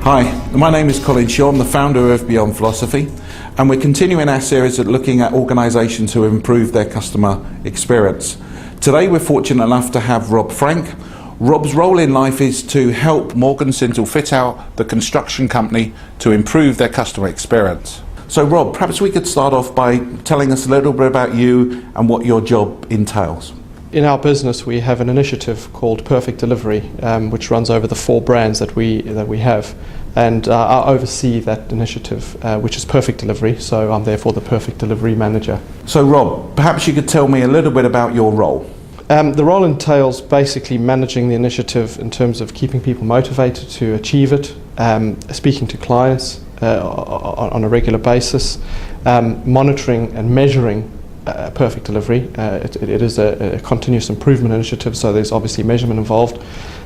Hi, my name is Colin Shaw. I'm the founder of Beyond Philosophy, and we're continuing our series at looking at organisations who improve their customer experience. Today we're fortunate enough to have Rob Frank. Rob's role in life is to help Morgan Sindall fit out the construction company to improve their customer experience. So Rob, perhaps we could start off by telling us a little bit about you and what your job entails. In our business, we have an initiative called Perfect Delivery, which runs over the 4 brands that we have, and I oversee that initiative, which is Perfect Delivery. So I'm therefore the Perfect Delivery Manager. So Rob, perhaps you could tell me a little bit about your role. The role entails basically managing the initiative in terms of keeping people motivated to achieve it, speaking to clients on a regular basis, monitoring and measuring Perfect Delivery. It is a continuous improvement initiative, so there's obviously measurement involved,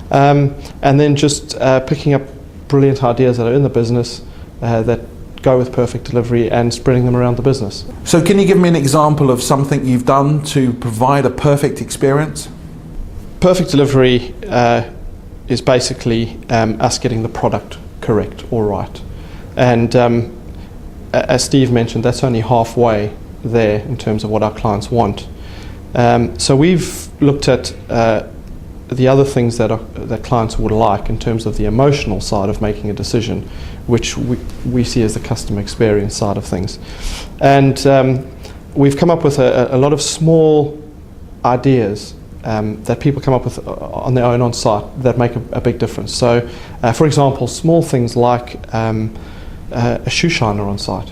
and then just picking up brilliant ideas that are in the business that go with Perfect Delivery and spreading them around the business. So can you give me an example of something you've done to provide a perfect experience? Perfect Delivery is basically us getting the product correct or right, and as Steve mentioned, that's only halfway there in terms of what our clients want. So we've looked at the other things that clients would like in terms of the emotional side of making a decision, which we see as the customer experience side of things. And we've come up with a lot of small ideas that people come up with on their own on site that make a big difference. So for example, small things like a shoe shiner on site.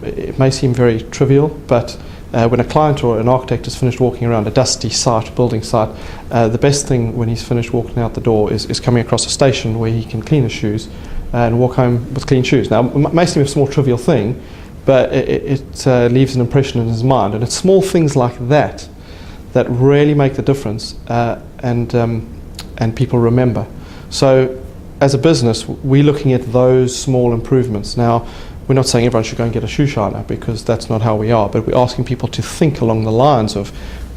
It may seem very trivial, but when a client or an architect has finished walking around a dusty site, building site, the best thing when he's finished walking out the door is coming across a station where he can clean his shoes and walk home with clean shoes. Now, it may seem a small trivial thing, but it leaves an impression in his mind, and it's small things like that that really make the difference, and people remember. So as a business, we're looking at those small improvements. Now, we're not saying everyone should go and get a shoe shiner, because that's not how we are, but we're asking people to think along the lines of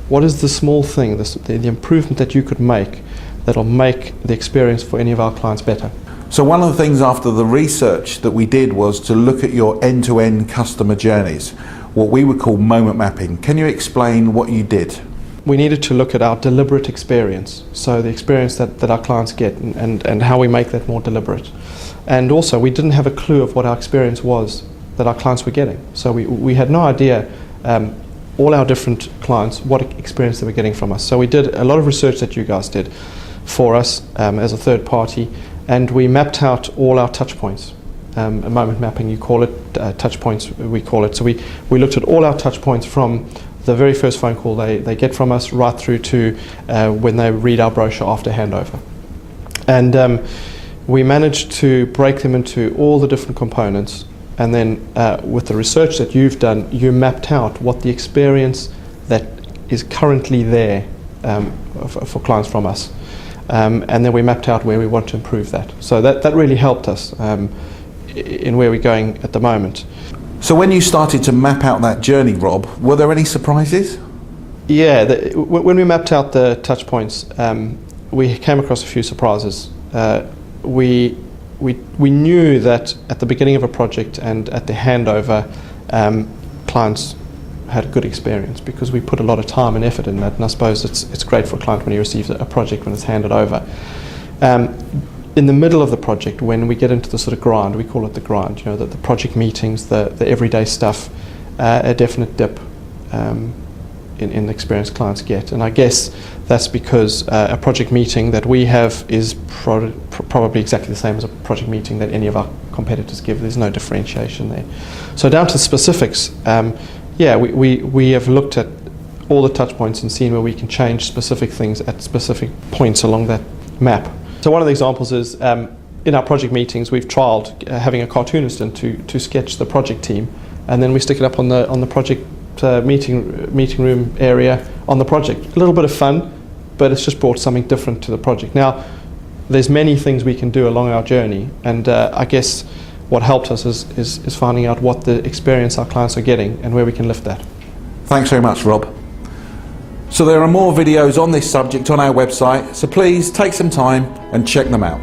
what is the small thing, the improvement that you could make that'll make the experience for any of our clients better. So one of the things after the research that we did was to look at your end-to-end customer journeys, what we would call moment mapping. Can you explain what you did? We needed to look at our deliberate experience, so the experience that our clients get and how we make that more deliberate. And also, we didn't have a clue of what our experience was that our clients were getting. So we had no idea, all our different clients, what experience they were getting from us. So we did a lot of research that you guys did for us as a third party, and we mapped out all our touch points. Moment mapping, you call it, touch points we call it. So we looked at all our touch points from the very first phone call they get from us right through to when they read our brochure after handover. And we managed to break them into all the different components, and then with the research that you've done, you mapped out what the experience that is currently there for clients from us. And then we mapped out where we want to improve that. So that really helped us in where we're going at the moment. So when you started to map out that journey, Rob, were there any surprises? Yeah, when we mapped out the touch points, we came across a few surprises. We knew that at the beginning of a project and at the handover, clients had a good experience because we put a lot of time and effort in that, and I suppose it's great for a client when he receives a project when it's handed over. In the middle of the project, when we get into the sort of grind, we call it the grind, you know, the project meetings, the everyday stuff, a definite dip in the experience clients get. And I guess that's because a project meeting that we have is probably exactly the same as a project meeting that any of our competitors give. There's no differentiation there. So down to the specifics, we have looked at all the touch points and seen where we can change specific things at specific points along that map. So one of the examples is in our project meetings we've trialled having a cartoonist in to sketch the project team, and then we stick it up on the project meeting room area on the project. A little bit of fun, but it's just brought something different to the project. Now, there's many things we can do along our journey, and I guess what helped us is finding out what the experience our clients are getting and where we can lift that. Thanks very much, Rob. So there are more videos on this subject on our website, so please take some time and check them out.